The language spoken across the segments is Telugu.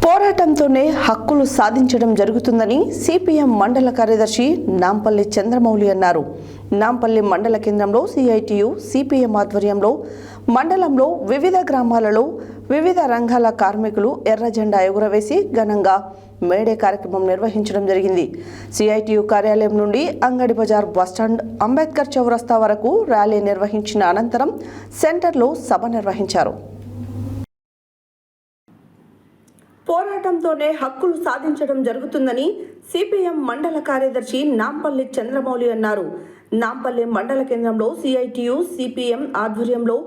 పోరాటంతోనే హక్కులు సాధించడం జరుగుతుందని సిపిఎం మండల కార్యదర్శి నాంపల్లి చంద్రమౌళి అన్నారు. నాంపల్లి మండల కేంద్రంలో సిఐటియు సిపిఎం ఆధ్వర్యంలో మండలంలో వివిధ గ్రామాలలో వివిధ రంగాల కార్మికులు ఎర్ర జెండా ఎగురవేసి ఘనంగా మేడే కార్యక్రమం నిర్వహించడం జరిగింది. సిఐటియు కార్యాలయం నుండి అంగడి బజార్ బస్టాండ్ అంబేద్కర్ చౌరస్తా వరకు ర్యాలీ నిర్వహించిన అనంతరం సెంటర్లో సభ నిర్వహించారు. పోరాటంతోనే హక్కులు సాధించడం జరుగుతుందని సిపిఎం మండల కార్యదర్శి నాంపల్లి చంద్రమౌళి అన్నారు. నాంపల్లి మండల కేంద్రంలో సిఐటియు సిపిఎం ఆధ్వర్యంలో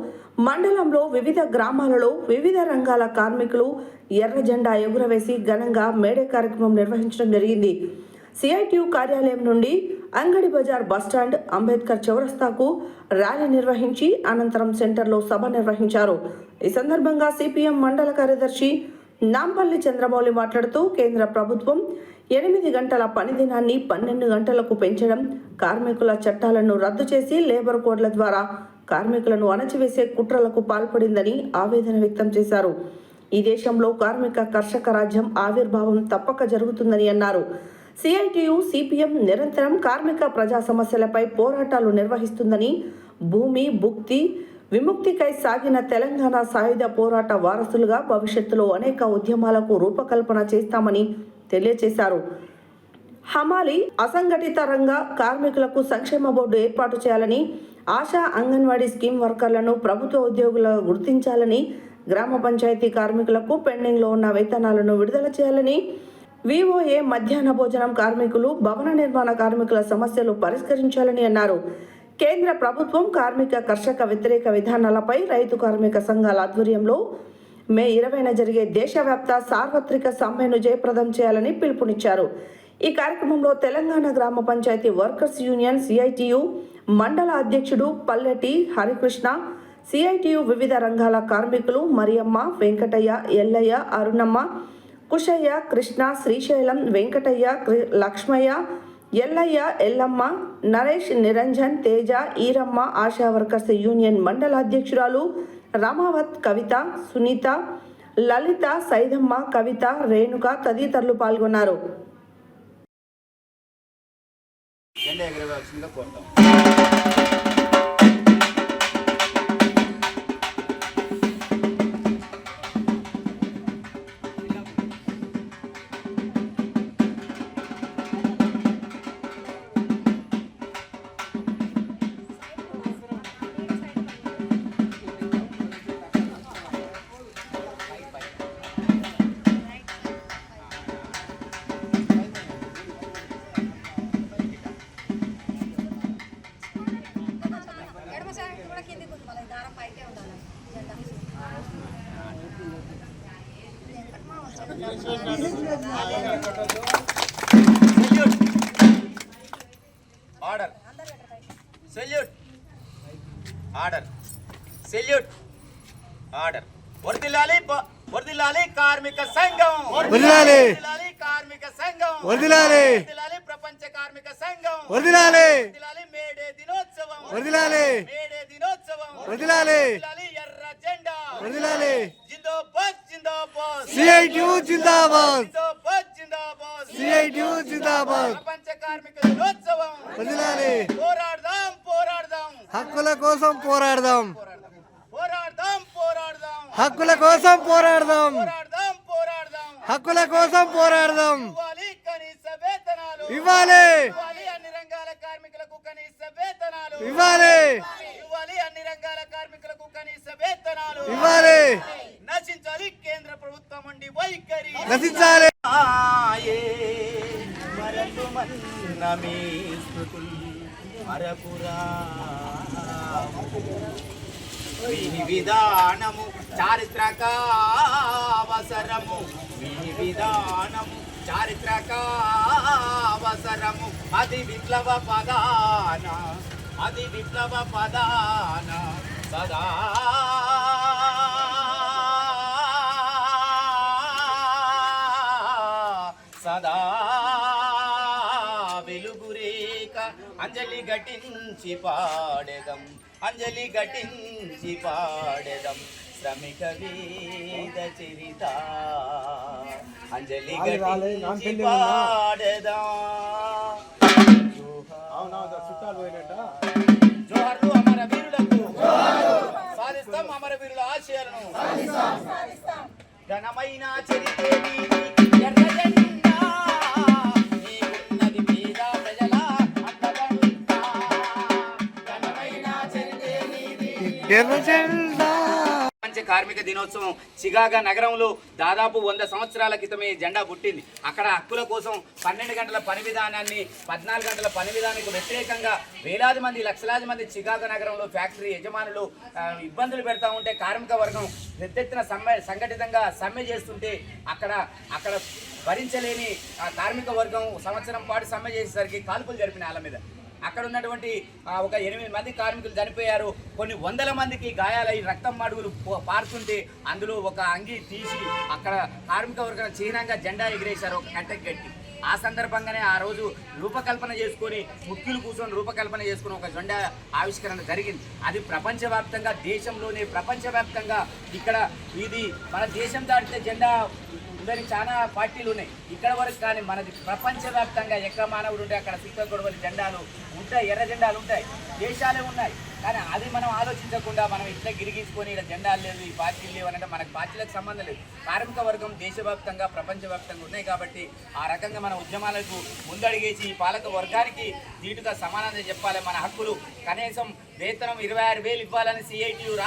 మండలంలో వివిధ గ్రామాలలో వివిధ రంగాల కార్మికులు ఎర్ర జెండా ఎగురవేసి ఘనంగా మేడే కార్యక్రమం నిర్వహించడం జరిగింది. సిఐటియు కార్యాలయం నుండి అంగడి బజార్ బస్టాండ్ అంబేద్కర్ చౌరస్తాకు ర్యాలీ నిర్వహించి అనంతరం సెంటర్లో సభ నిర్వహించారు. ఈ సందర్భంగా సిపిఎం మండల కార్యదర్శి నాంపల్లి చంద్రమౌళి మాట్లాడుతూ కేంద్ర ప్రభుత్వం 8 గంటల పని దినాన్ని 12 గంటలకు పెంచడం, కార్మికుల చట్టాలను రద్దు చేసి లేబర్ కోడ్ల ద్వారా కార్మికులను అణచివేసే కుట్రలకు పాల్పడిందని ఆవేదన వ్యక్తం చేశారు. ఈ దేశంలో కార్మిక కర్షక రాజ్యం ఆవిర్భావం తప్పక జరుగుతుందని అన్నారు. సిఐటియు సిపిఎం నిరంతరం కార్మిక ప్రజా సమస్యలపై పోరాటాలు నిర్వహిస్తుందని, భూమి భుక్తి విముక్తికై సాగిన తెలంగాణ సాయుధ పోరాట వారసులుగా భవిష్యత్తులో అనేక ఉద్యమాలకు రూపకల్పన చేస్తామని తెలియజేశారు. హమాలి అసంఘటిత రంగ కార్మికులకు సంక్షేమ బోర్డు ఏర్పాటు చేయాలని, ఆశా అంగన్వాడీ స్కీమ్ వర్కర్లను ప్రభుత్వ ఉద్యోగులుగా గుర్తించాలని, గ్రామ పంచాయతీ కార్మికులకు పెండింగ్లో ఉన్న వేతనాలను విడుదల చేయాలని, విఓఏ మధ్యాహ్న భోజనం కార్మికులు, భవన నిర్మాణ కార్మికుల సమస్యలు పరిష్కరించాలని అన్నారు. కేంద్ర ప్రభుత్వం కార్మిక కర్షక వ్యతిరేక విధానాలపై రైతు కార్మిక సంఘాల ఆధ్వర్యంలో మే 20న జరిగే దేశవ్యాప్త సార్వత్రిక సమ్మెను జయప్రదం చేయాలని పిలుపునిచ్చారు. ఈ కార్యక్రమంలో తెలంగాణ గ్రామ పంచాయతీ వర్కర్స్ యూనియన్ సిఐటియు మండల అధ్యక్షుడు పల్లెటి హరికృష్ణ, సిఐటియు వివిధ రంగాల కార్మికులు మరియమ్మ, వెంకటయ్య, ఎల్లయ్య, అరుణమ్మ, కుషయ్య, కృష్ణ, శ్రీశైలం, వెంకటయ్య, లక్ష్మయ్య, ఎల్లయ్య, ఎల్లమ్మ, నరేష్, నిరంజన్, తేజ, ఈరమ్మ, ఆశా వర్కర్స్ యూనియన్ మండల అధ్యక్షురాలు రామావత్, కవిత, సునీత, లలిత, సైదమ్మ, కవిత, రేణుక తదితరులు పాల్గొన్నారు. ఆర్డర్ వర్ధిల్లాలి కార్మిక సంఘం, కార్మిక సంఘం, ప్రపంచ కార్మిక సంఘం, మేడే దినోత్సవం, ఎర్ర జెండా, జిందాబాద్ జిందాబాద్, సిఐటియు జిందాబాద్, ప్రపంచ కార్మిక దినోత్సవం, పోరాడదాం హక్కుల కోసం పోరాడదాం, హక్కుల కోసం పోరాడదాం, ఇవ్వాలి అన్ని రంగాల కార్మికులకు కనీస వేతనాలు, నశించాలి కేంద్ర ప్రభుత్వం నుండి వైఖరి, నశించాలి. వీని విధానము చారిత్రక అవసరము, అది విప్లవ పదాన సదా వెలుగురేక అంజలి ఘటించి పాడెదం శ్రమిక వేద చరిత అంజలి గట్టించి పాడేదాం జోహార్లు అమర వీరులకు సాధిస్తాం అమర వీరుల ఆశయాలను ఘనమైన చరిత్ర నీది ఎర్ర జెండా నీకున్నది పేద ప్రజల అండదండ ఘనమైన చరిత్ర నీది ఎర్ర జెండా. ప్రపంచ కార్మిక దినోత్సవం చికాగో నగరంలో దాదాపు 100 సంవత్సరాల క్రితమే జెండా పుట్టింది. అక్కడ హక్కుల కోసం 12 గంటల పని విధానాన్ని 14 గంటల పని విధానానికి వ్యతిరేకంగా వేలాది మంది లక్షలాది మంది చికాగో నగరంలో ఫ్యాక్టరీ యజమానులు ఇబ్బందులు పెడతా ఉంటే కార్మిక వర్గం పెద్దెత్తున సంఘటితంగా సమ్మె చేస్తుంటే అక్కడ భరించలేని కార్మిక వర్గం సంవత్సరం పాటు సమ్మె చేసేసరికి కాల్పులు జరిపిన వాళ్ళ మీద. అక్కడ ఉన్నటువంటి ఒక 8 మంది కార్మికులు చనిపోయారు. కొన్ని వందల మందికి గాయాలై రక్తం మడుగులు పారుతుంటే అందులో ఒక అంగి తీసి అక్కడ కార్మిక వర్గం చిహ్నంగా జెండా ఎగిరేశారు ఒక కట్టెకి కట్టి. ఆ సందర్భంగానే ఆ రోజు రూపకల్పన చేసుకొని ముఖ్యులు కూర్చొని రూపకల్పన చేసుకుని ఒక జెండా ఆవిష్కరణ జరిగింది. అది ప్రపంచవ్యాప్తంగా దేశంలోనే ప్రపంచవ్యాప్తంగా ఇక్కడ ఇది మన దేశం దాటితే జెండా ఉందని చాలా పార్టీలు ఉన్నాయి ఇక్కడ వరకు. కానీ మనది ప్రపంచవ్యాప్తంగా ఎక్కడ మానవుడు ఉంటే అక్కడ సిక్క గొడవలి జెండాలు ఉంటాయి, ఎర్ర జెండాలు ఉంటాయి, దేశాలే ఉన్నాయి. కానీ అది మనం ఆలోచించకుండా మనం ఇట్లా గిరిగీసుకొని ఇక్కడ జెండాలు లేవు, ఈ పార్టీలు లేవు అంటే మనకు పార్టీలకు సంబంధం లేదు. కార్మిక వర్గం దేశవ్యాప్తంగా ప్రపంచవ్యాప్తంగా ఉన్నాయి కాబట్టి ఆ రకంగా మన ఉద్యమాలకు ముందడిగేసి ఈ పాలక వర్గానికి ధీటుగా సమానంగా చెప్పాలి. మన హక్కులు కనీసం వేతనం 26,000 ఇవ్వాలని CITU